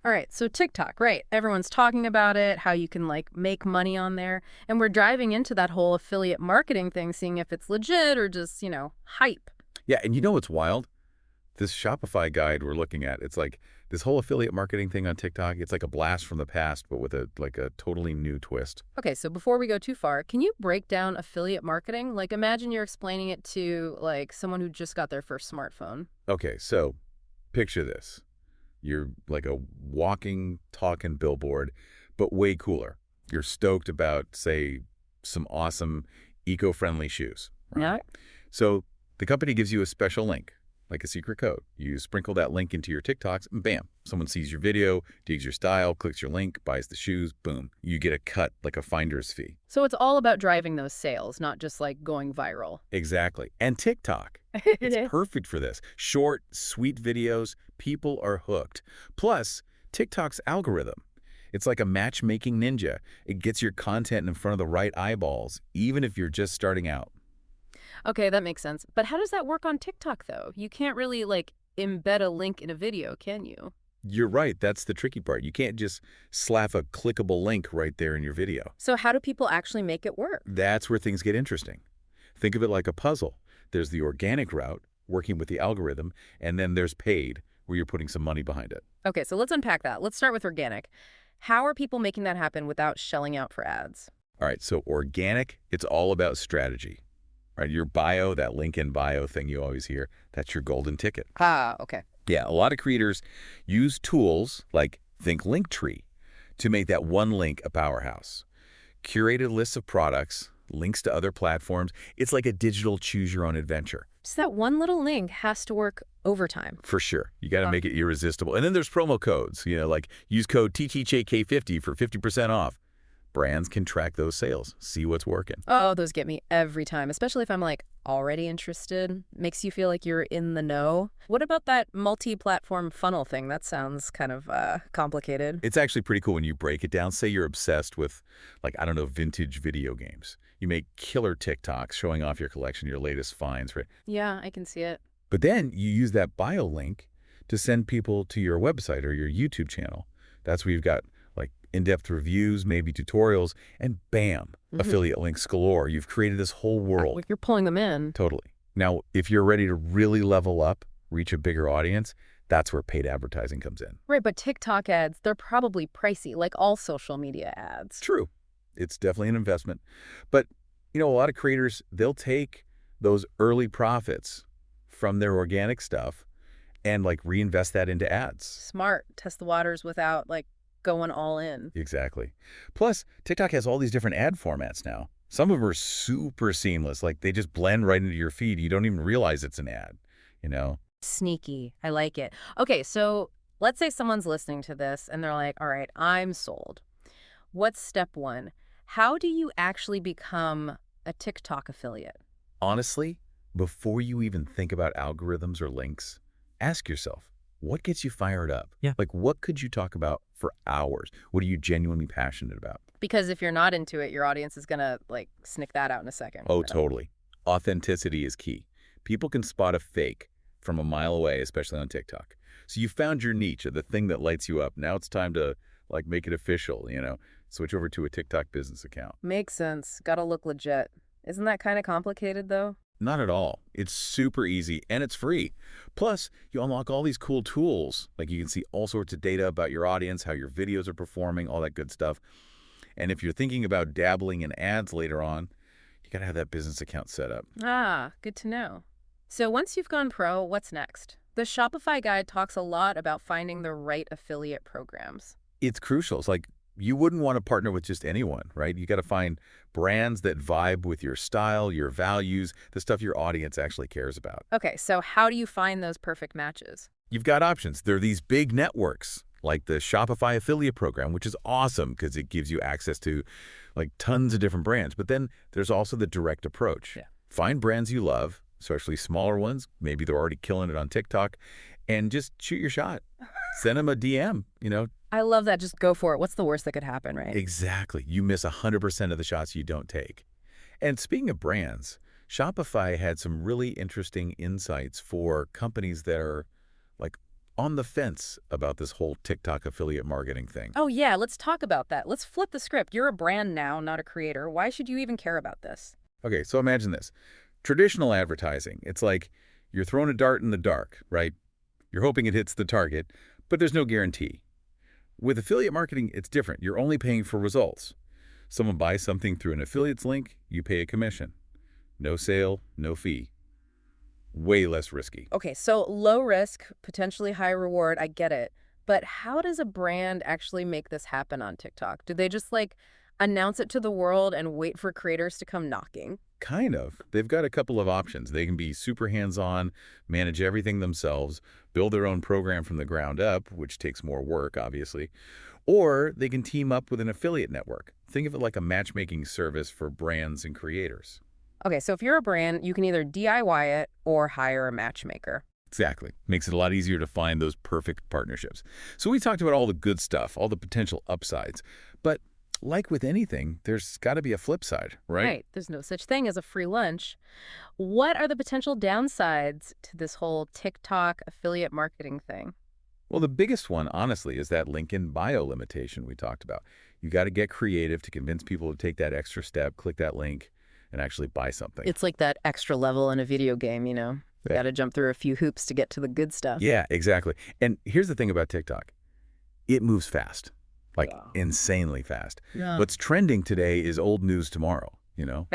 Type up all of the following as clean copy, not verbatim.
All right, so TikTok, right? Everyone's talking about it, how you can like make money on there. And we're driving into that whole affiliate marketing thing, seeing if it's legit or just, hype. Yeah, and you know what's wild? This Shopify guide we're looking at, it's like this whole affiliate marketing thing on TikTok, it's like a blast from the past, but with a totally new twist. Okay, so before we go too far, can you break down affiliate marketing? Like imagine you're explaining it to like someone who just got their first smartphone. Okay, so picture this. You're like a walking, talking billboard, but way cooler. You're stoked about, say, some awesome eco-friendly shoes, right? Yeah. So the company gives you a special link, like a secret code. You sprinkle that link into your TikToks, and bam, someone sees your video, digs your style, clicks your link, buys the shoes, boom. You get a cut, like a finder's fee. So it's all about driving those sales, not just like going viral. Exactly. And TikTok, it's perfect for this. Short, sweet videos, people are hooked. Plus, TikTok's algorithm. It's like a matchmaking ninja. It gets your content in front of the right eyeballs, even if you're just starting out. Okay, that makes sense. But how does that work on TikTok, though? You can't really, like, embed a link in a video, can you? You're right, that's the tricky part. You can't just slap a clickable link right there in your video. So how do people actually make it work? That's where things get interesting. Think of it like a puzzle. There's the organic route, working with the algorithm, and then there's paid, where you're putting some money behind it. Okay, so let's unpack that. Let's start with organic. How are people making that happen without shelling out for ads? All right, so organic, it's all about strategy. Right, your bio, that link in bio thing you always hear, that's your golden ticket. Ah, okay. Yeah, a lot of creators use tools like think Linktree to make that one link a powerhouse. Curated lists of products, links to other platforms. It's like a digital choose your own adventure. So that one little link has to work overtime. For sure. You got to make it irresistible. And then there's promo codes, like use code TTJK50 for 50% off. Brands can track those sales, see what's working. Oh, those get me every time, especially if I'm like already interested. Makes you feel like you're in the know. What about that multi-platform funnel thing? That sounds kind of complicated. It's actually pretty cool when you break it down. Say you're obsessed with, like, I don't know, vintage video games. You make killer TikToks showing off your collection, your latest finds, right? Yeah, I can see it. But then you use that bio link to send people to your website or your YouTube channel. That's where you've got like in-depth reviews, maybe tutorials, and bam, affiliate links galore. You've created this whole world. Like you're pulling them in. Totally. Now, if you're ready to really level up, reach a bigger audience, that's where paid advertising comes in. Right, but TikTok ads, they're probably pricey, like all social media ads. True. It's definitely an investment. But, a lot of creators, they'll take those early profits from their organic stuff and like reinvest that into ads. Smart. Test the waters without like going all in. Exactly. Plus, TikTok has all these different ad formats now. Some of them are super seamless. Like they just blend right into your feed. You don't even realize it's an ad. Sneaky. I like it. Okay, so let's say someone's listening to this and they're like, all right, I'm sold. What's step one? How do you actually become a TikTok affiliate? Honestly, before you even think about algorithms or links, ask yourself, what gets you fired up? Yeah. Like, what could you talk about for hours? What are you genuinely passionate about? Because if you're not into it, your audience is going to like snick that out in a second. Oh, totally. Authenticity is key. People can spot a fake from a mile away, especially on TikTok. So you found your niche, or the thing that lights you up. Now it's time to like make it official, switch over to a TikTok business account. Makes sense. Gotta look legit. Isn't that kind of complicated though? Not at all. It's super easy and it's free. Plus, you unlock all these cool tools. Like you can see all sorts of data about your audience, how your videos are performing, all that good stuff. And if you're thinking about dabbling in ads later on, you got to have that business account set up. Ah, good to know. So once you've gone pro, what's next? The Shopify guide talks a lot about finding the right affiliate programs. It's crucial. It's like you wouldn't want to partner with just anyone, right? You got to find brands that vibe with your style, your values, the stuff your audience actually cares about. Okay, so how do you find those perfect matches? You've got options. There are these big networks like the Shopify affiliate program, which is awesome because it gives you access to like tons of different brands. But then there's also the direct approach. Yeah. Find brands you love, especially smaller ones. Maybe they're already killing it on TikTok, and just shoot your shot. Send them a DM. I love that. Just go for it. What's the worst that could happen, right? Exactly. You miss 100% of the shots you don't take. And speaking of brands, Shopify had some really interesting insights for companies that are like on the fence about this whole TikTok affiliate marketing thing. Oh yeah, let's talk about that. Let's flip the script. You're a brand now, not a creator. Why should you even care about this? Okay, so imagine this. Traditional advertising, it's like you're throwing a dart in the dark, right? You're hoping it hits the target, but there's no guarantee. With affiliate marketing, it's different. You're only paying for results. Someone buys something through an affiliate's link, you pay a commission. No sale, no fee. Way less risky. Okay, so low risk, potentially high reward, I get it. But how does a brand actually make this happen on TikTok? Do they just like announce it to the world and wait for creators to come knocking? Kind of. They've got a couple of options. They can be super hands-on, manage everything themselves, build their own program from the ground up, which takes more work, obviously. Or they can team up with an affiliate network. Think of it like a matchmaking service for brands and creators. Okay, so if you're a brand, you can either DIY it or hire a matchmaker. Exactly. Makes it a lot easier to find those perfect partnerships. So we talked about all the good stuff, all the potential upsides. But like with anything, there's got to be a flip side, right? Right. There's no such thing as a free lunch. What are the potential downsides to this whole TikTok affiliate marketing thing? Well, the biggest one, honestly, is that link in bio limitation we talked about. You got to get creative to convince people to take that extra step, click that link, and actually buy something. It's like that extra level in a video game, you know? You Yeah. got to jump through a few hoops to get to the good stuff. Yeah, exactly. And here's the thing about TikTok. It moves fast, like Wow. insanely fast. Yeah. What's trending today is old news tomorrow, you know?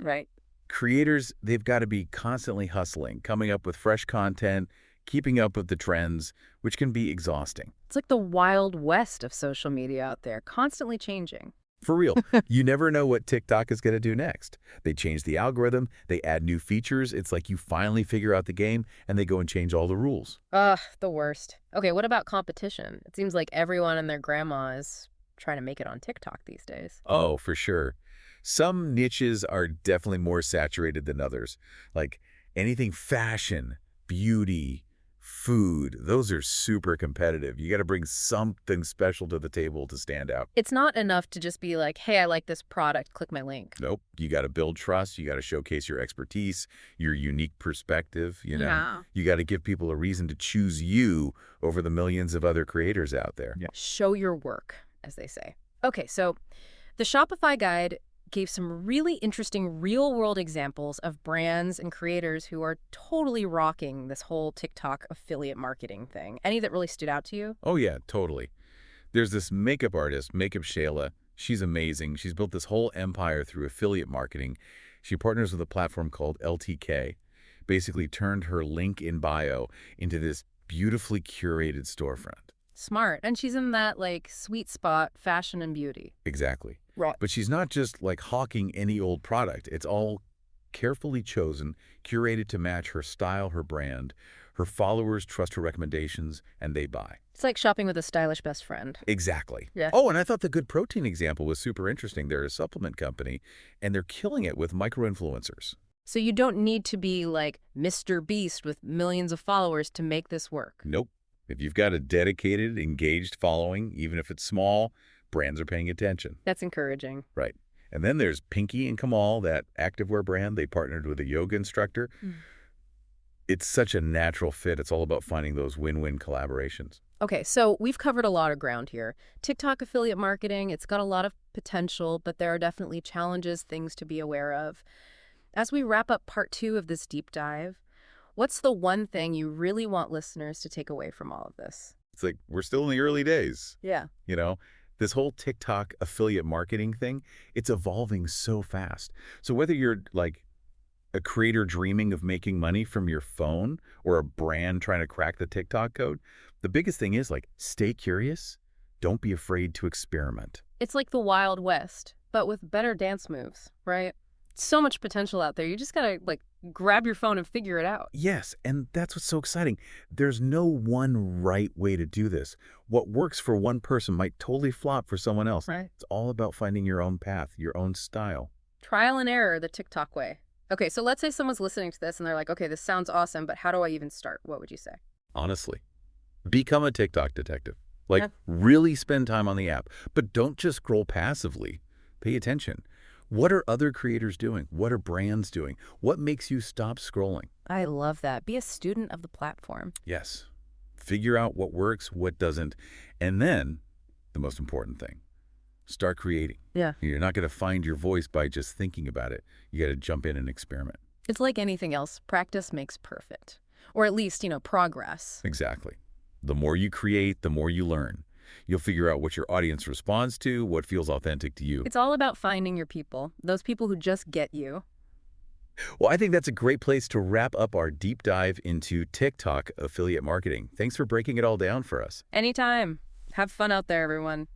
Right. Creators, they've got to be constantly hustling, coming up with fresh content, keeping up with the trends, which can be exhausting. It's like the wild west of social media out there, constantly changing. For real, you never know what TikTok is going to do next. They change the algorithm, they add new features. It's like you finally figure out the game, and they go and change all the rules. Ugh, the worst. Okay, what about competition? It seems like everyone and their grandma is trying to make it on TikTok these days. Oh, for sure. Some niches are definitely more saturated than others. Like anything fashion, beauty, food, those are super competitive. You got to bring something special to the table to stand out. It's not enough to just be like, hey, I like this product, click my link. Nope. You got to build trust. You got to showcase your expertise, your unique perspective, you know. Yeah. You got to give people a reason to choose you over the millions of other creators out there. Yeah. Show your work, as they say. Okay, so the Shopify guide gave some really interesting real-world examples of brands and creators who are totally rocking this whole TikTok affiliate marketing thing. Any that really stood out to you? Oh, yeah, totally. There's this makeup artist, Makeup Shayla. She's amazing. She's built this whole empire through affiliate marketing. She partners with a platform called LTK, basically turned her link in bio into this beautifully curated storefront. Smart. And she's in that, like, sweet spot, fashion and beauty. Exactly. Right. But she's not just like hawking any old product. It's all carefully chosen, curated to match her style, her brand. Her followers trust her recommendations, and they buy. It's like shopping with a stylish best friend. Exactly. Yeah. Oh, and I thought the Good Protein example was super interesting. They're a supplement company, and they're killing it with micro-influencers. So you don't need to be like Mr. Beast with millions of followers to make this work. Nope. If you've got a dedicated, engaged following, even if it's small, brands are paying attention. That's encouraging. Right. And then there's Pinky and Kamal, that activewear brand. They partnered with a yoga instructor. It's such a natural fit. It's all about finding those win-win collaborations. Okay, so we've covered a lot of ground here. TikTok affiliate marketing, it's got a lot of potential, but there are definitely challenges, things to be aware of. As we wrap up part 2 of this deep dive, what's the one thing you really want listeners to take away from all of this? It's like we're still in the early days, Yeah. you know? This whole TikTok affiliate marketing thing, it's evolving so fast. So whether you're like a creator dreaming of making money from your phone or a brand trying to crack the TikTok code, the biggest thing is like stay curious. Don't be afraid to experiment. It's like the Wild West, but with better dance moves, right? So much potential out there. You just gotta, like, grab your phone and figure it out. Yes, and that's what's so exciting. There's no one right way to do this. What works for one person might totally flop for someone else. Right. It's all about finding your own path, your own style. Trial and error, the TikTok way. Okay, so let's say someone's listening to this and they're like, okay, this sounds awesome, but how do I even start? What would you say? Honestly, become a TikTok detective. Like, Yeah. really spend time on the app. But don't just scroll passively. Pay attention. What are other creators doing? What are brands doing? What makes you stop scrolling? I love that. Be a student of the platform. Yes. Figure out what works, what doesn't, and then, the most important thing, start creating. Yeah. You're not going to find your voice by just thinking about it. You got to jump in and experiment. It's like anything else. Practice makes perfect. Or at least, progress. Exactly. The more you create, the more you learn. You'll figure out what your audience responds to, what feels authentic to you. It's all about finding your people, those people who just get you. Well, I think that's a great place to wrap up our deep dive into TikTok affiliate marketing. Thanks for breaking it all down for us. Anytime. Have fun out there, everyone.